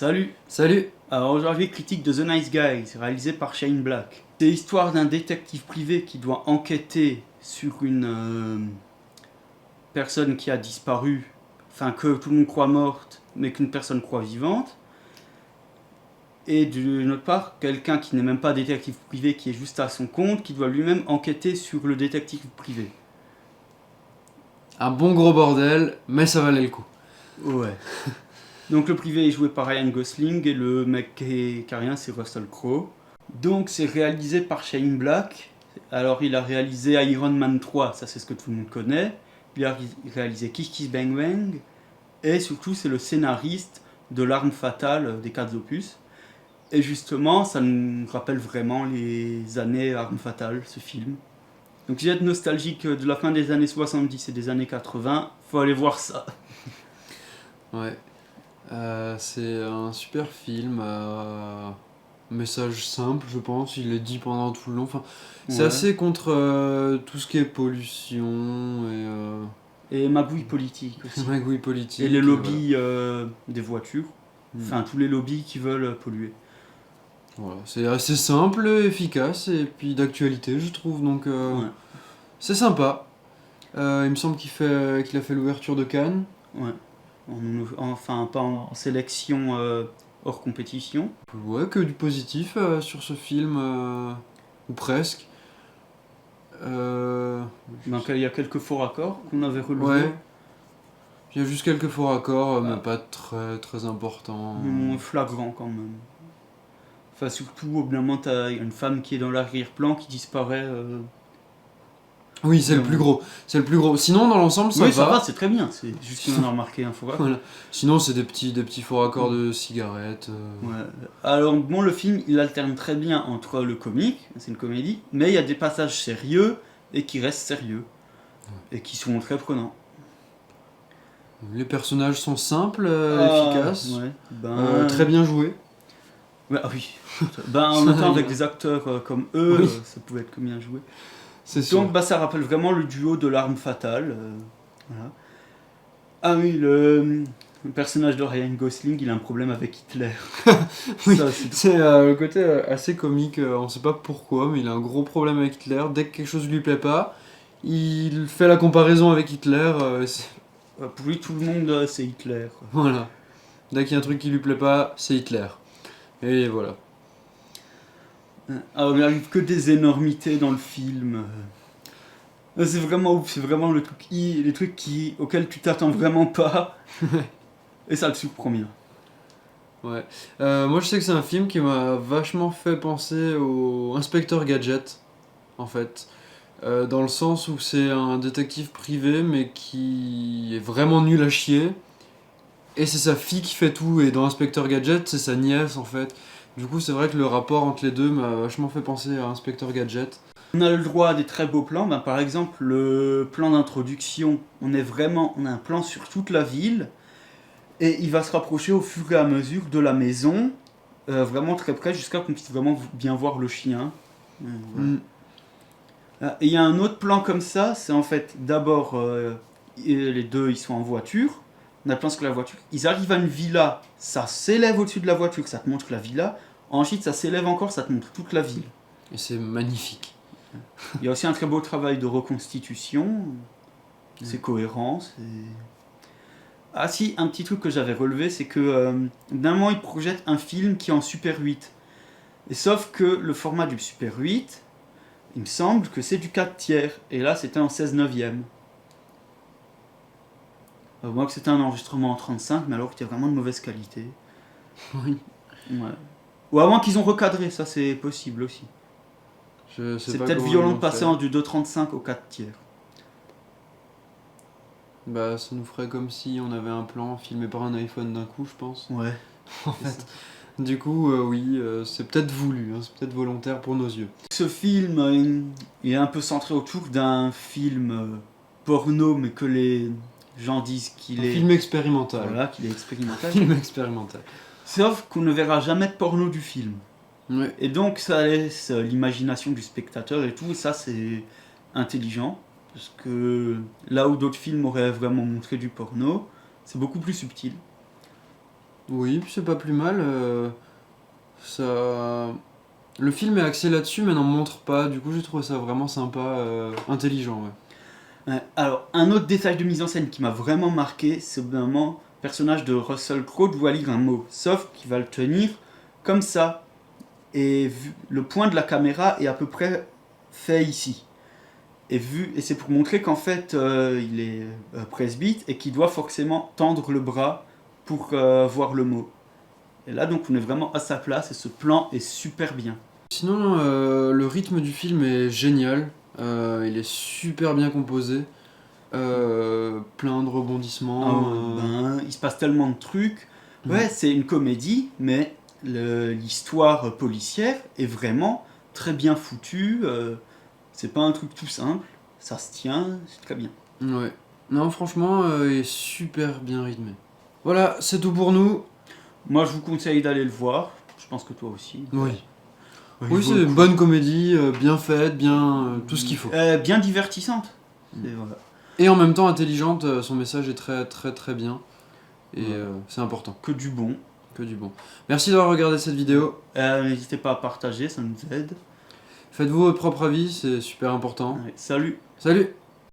Salut. Salut. Alors aujourd'hui, critique de The Nice Guys, réalisé par Shane Black. C'est l'histoire d'un détective privé qui doit enquêter sur une personne qui a disparu, enfin que tout le monde croit morte, mais qu'une personne croit vivante. Et d'une autre part, quelqu'un qui n'est même pas détective privé, qui est juste à son compte, qui doit lui-même enquêter sur le détective privé. Un bon gros bordel, mais ça valait le coup. Ouais. Donc le privé est joué par Ryan Gosling et le mec qui a rien, c'est Russell Crowe. Donc c'est réalisé par Shane Black. Alors il a réalisé Iron Man 3, ça c'est ce que tout le monde connaît. Il a réalisé Kiss Kiss Bang Bang. Et surtout c'est le scénariste de L'Arme Fatale des 4 opus. Et justement ça nous rappelle vraiment les années Arme Fatale, ce film. Donc si vous êtes nostalgique de la fin des années 70 et des années 80, faut aller voir ça. Ouais. C'est un super film. Message simple, je pense. Il est dit pendant tout le long. Enfin, c'est Ouais. assez contre tout ce qui est pollution Et magouille politique aussi. magouille politique. Et les lobbies des voitures. Voilà. Enfin, tous les lobbies qui veulent polluer. Voilà. C'est assez simple, efficace et puis d'actualité, je trouve. Donc, Ouais. c'est sympa. Il me semble qu'il a fait l'ouverture de Cannes. Ouais. Enfin, pas en sélection hors compétition. Ouais, que du positif sur ce film, ou presque. Donc, il y a quelques faux raccords qu'on avait relevés. Ouais. Il y a juste quelques faux raccords, Ah. mais pas très très importants. Mais flagrant quand même. Enfin, surtout, au bout d'un moment, t'as une femme qui est dans l'arrière-plan qui disparaît. Oui, c'est le plus gros. C'est le plus gros. Sinon, dans l'ensemble, ça Oui, va. ça va, c'est très bien. C'est juste qu'on en a remarqué un faux raccord. Voilà. Sinon, c'est des petits faux raccords de cigarettes. Ouais. Alors bon, le film il alterne très bien entre le comique, c'est une comédie, mais il y a des passages sérieux et qui restent sérieux et qui sont très prenants. Les personnages sont simples, efficaces, Ouais. très bien joués. Ouais, ah oui. En même temps avec des acteurs comme eux, Oui. ça pouvait être que bien joué. C'est sûr. Donc ça rappelle vraiment le duo de l'Arme Fatale. Voilà. Ah oui, le personnage de Ryan Gosling, il a un problème avec Hitler. Oui, Ça, c'est le côté assez comique, on sait pas pourquoi, mais il a un gros problème avec Hitler. Dès que quelque chose lui plaît pas, il fait la comparaison avec Hitler. pour lui, tout le monde, c'est Hitler. Voilà. Dès qu'il y a un truc qui lui plaît pas, c'est Hitler. Et voilà. Alors, il arrive que des énormités dans le film. C'est vraiment ouf, c'est vraiment les trucs auxquels tu t'attends vraiment pas. Et ça le surprend bien. Ouais. Moi, je sais que c'est un film qui m'a vachement fait penser au Inspecteur Gadget, en fait. Dans le sens où c'est un détective privé, mais qui est vraiment nul à chier. Et c'est sa fille qui fait tout. Et dans Inspecteur Gadget, c'est sa nièce, en fait. Du coup, c'est vrai que le rapport entre les deux m'a vachement fait penser à Inspecteur Gadget. On a le droit à des très beaux plans. Par exemple, le plan d'introduction, on a un plan sur toute la ville. Et il va se rapprocher au fur et à mesure de la maison, vraiment très près, jusqu'à qu'on puisse vraiment bien voir le chien. Voilà. Et il y a un autre plan comme ça, c'est en fait d'abord les deux ils sont en voiture, on a le plan sur la voiture, ils arrivent à une villa, ça s'élève au-dessus de la voiture, ça te montre la villa, ensuite ça s'élève encore, ça te montre toute la ville. Et c'est magnifique. Il y a aussi un très beau travail de reconstitution, c'est cohérent, c'est... Ah si, un petit truc que j'avais relevé, c'est que d'un moment ils projettent un film qui est en Super 8. Et sauf que le format du Super 8, il me semble que c'est du 4 tiers. Et là, c'était en 16 neuvième. Moi, que c'était un enregistrement en 35, mais alors qu'il y a vraiment de mauvaise qualité. Oui. Ouais. Ou à moins qu'ils ont recadré, ça c'est possible aussi. C'est peut-être violent de passer du 2,35 au 4 tiers. Bah, ça nous ferait comme si on avait un plan filmé par un iPhone d'un coup, je pense. Ouais. En fait. Du coup, oui, c'est peut-être voulu, c'est peut-être volontaire pour nos yeux. Ce film il est un peu centré autour d'un film porno, mais que les gens disent qu'il est... film expérimental. Voilà, qu'il est expérimental. Film expérimental. Sauf qu'on ne verra jamais de porno du film. Ouais. Et donc ça laisse l'imagination du spectateur et tout, et ça c'est intelligent. Parce que là où d'autres films auraient vraiment montré du porno, c'est beaucoup plus subtil. Oui, puis c'est pas plus mal. Ça... Le film est axé là-dessus, mais n'en montre pas. Du coup, j'ai trouvé ça vraiment sympa, intelligent. Ouais. Alors, un autre détail de mise en scène qui m'a vraiment marqué, c'est au bout d'un moment, le personnage de Russell Crowe doit lire un mot, sauf qu'il va le tenir comme ça. Et le point de la caméra est à peu près fait ici. Et c'est pour montrer qu'en fait, il est presbyte et qu'il doit forcément tendre le bras pour voir le mot. Et là, donc, on est vraiment à sa place et ce plan est super bien. Sinon, le rythme du film est génial. Il est super bien composé. Plein de rebondissements. Il se passe tellement de trucs. Ouais, c'est une comédie, mais l'histoire policière est vraiment très bien foutue. C'est pas un truc tout simple. Ça se tient, c'est très bien. Ouais. Non, franchement, il est super bien rythmé. Voilà, c'est tout pour nous. Moi, je vous conseille d'aller le voir. Je pense que toi aussi. Oui. Ouais, Oui, c'est une bonne comédie, bien faite, bien tout ce qu'il faut. Bien divertissante. Voilà. Et en même temps intelligente, son message est très très très bien. Et Ouais. c'est important. Que du bon. Que du bon. Merci d'avoir regardé cette vidéo. N'hésitez pas à partager, ça nous aide. Faites-vous votre propre avis, c'est super important. Ouais, salut. Salut!